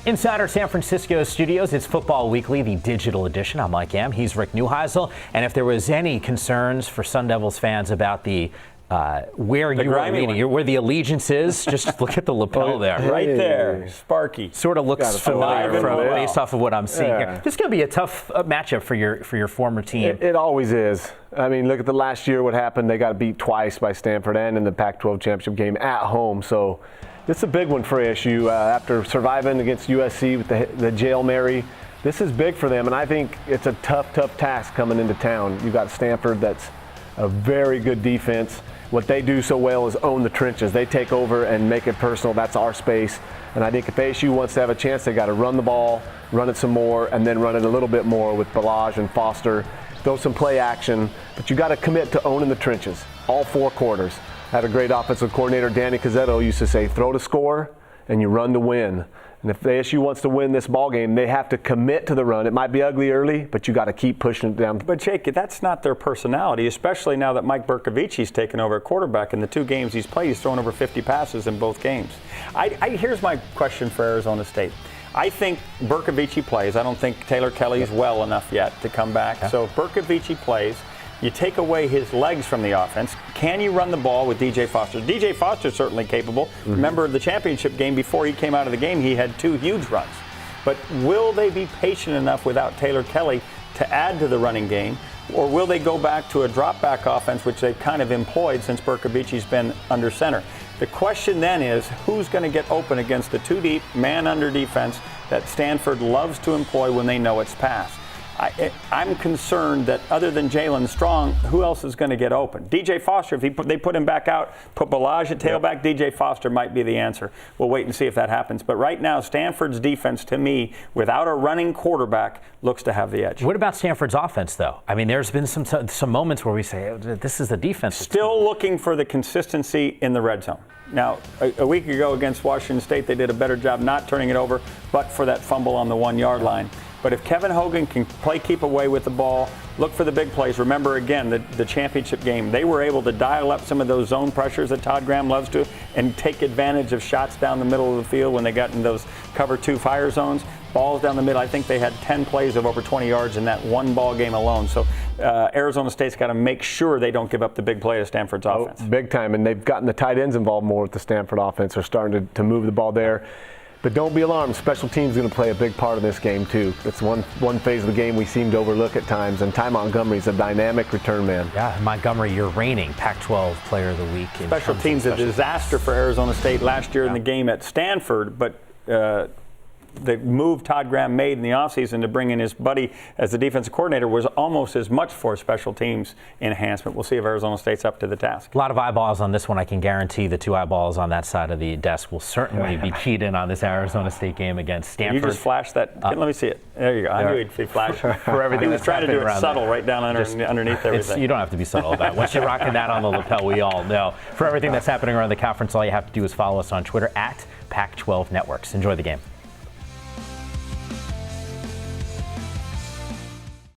Inside our San Francisco studios, it's Football Weekly, the digital edition. I'm Mike Am. He's Rick Neuheisel. And if there was any concerns for Sun Devils fans about where you are leaning, where the allegiance is, just look at the lapel there. Right there, Sparky. Sort of looks familiar based off of what I'm seeing here. This is going to be a tough matchup for your former team. It always is. I mean, look at the last year, what happened. They got beat twice by Stanford and in the Pac-12 championship game at home. So this is a big one for ASU. After surviving against USC with the Hail Mary, this is big for them. And I think it's a tough task coming into town. You've got Stanford that's a very good defense. What they do so well is own the trenches. They take over and make it personal. That's our space. And I think if ASU wants to have a chance, they got to run the ball, run it some more, and then run it a little bit more with Balaj and Foster. Throw some play action, but you got to commit to owning the trenches, all 4 quarters. I had a great offensive coordinator, Danny Cazzetto, used to say, throw to score and you run to win. And if the ASU wants to win this ball game, they have to commit to the run. It might be ugly early, but you got to keep pushing it down. But Jake, that's not their personality, especially now that Mike Berkovici's taken over at quarterback. In the 2 games he's played, he's thrown over 50 passes in both games. Here's my question for Arizona State. I think Berkovici plays. I don't think Taylor Kelly's well enough yet to come back. Yeah. So if Berkovici plays, you take away his legs from the offense. Can you run the ball with DJ Foster? DJ Foster's certainly capable. Mm-hmm. Remember the championship game, before he came out of the game, he had 2 huge runs. But will they be patient enough without Taylor Kelly to add to the running game? Or will they go back to a drop-back offense, which they've kind of employed since Berkovici's been under center? The question then is, who's going to get open against the 2-deep, man-under defense that Stanford loves to employ when they know it's pass? I'm concerned that other than Jalen Strong, who else is going to get open? DJ Foster, if they put him back out, put Balaj at tailback, DJ Foster might be the answer. We'll wait and see if that happens. But right now, Stanford's defense, to me, without a running quarterback, looks to have the edge. What about Stanford's offense, though? I mean, there's been some moments where we say, this is the defense. Still looking for the consistency in the red zone. Now, a week ago against Washington State, they did a better job not turning it over, but for that fumble on the 1-yard line. But if Kevin Hogan can keep away with the ball, look for the big plays. Remember, again, the championship game, they were able to dial up some of those zone pressures that Todd Graham loves to and take advantage of shots down the middle of the field when they got in those cover 2 fire zones. Balls down the middle. I think they had 10 plays of over 20 yards in that one ball game alone. So Arizona State's got to make sure they don't give up the big play to Stanford's offense. Big time, and they've gotten the tight ends involved more with the Stanford offense. They're starting to move the ball there. But don't be alarmed. Special teams is going to play a big part of this game, too. It's one phase of the game we seem to overlook at times, and Ty Montgomery's a dynamic return man. Yeah, Montgomery, you're reigning Pac-12 Player of the Week. Special teams, a disaster for Arizona State last year in the game at Stanford, but the move Todd Graham made in the offseason to bring in his buddy as the defensive coordinator was almost as much for special teams enhancement. We'll see if Arizona State's up to the task. A lot of eyeballs on this one. I can guarantee the 2 eyeballs on that side of the desk will certainly be keyed in on this Arizona State game against Stanford. You just flashed that. Let me see it. There you go. I knew he'd flash for everything. He was trying to do it subtle right down underneath everything. You don't have to be subtle about it. Once you're rocking that on the lapel, we all know. For everything that's happening around the conference, all you have to do is follow us on Twitter at Pac-12 Networks. Enjoy the game.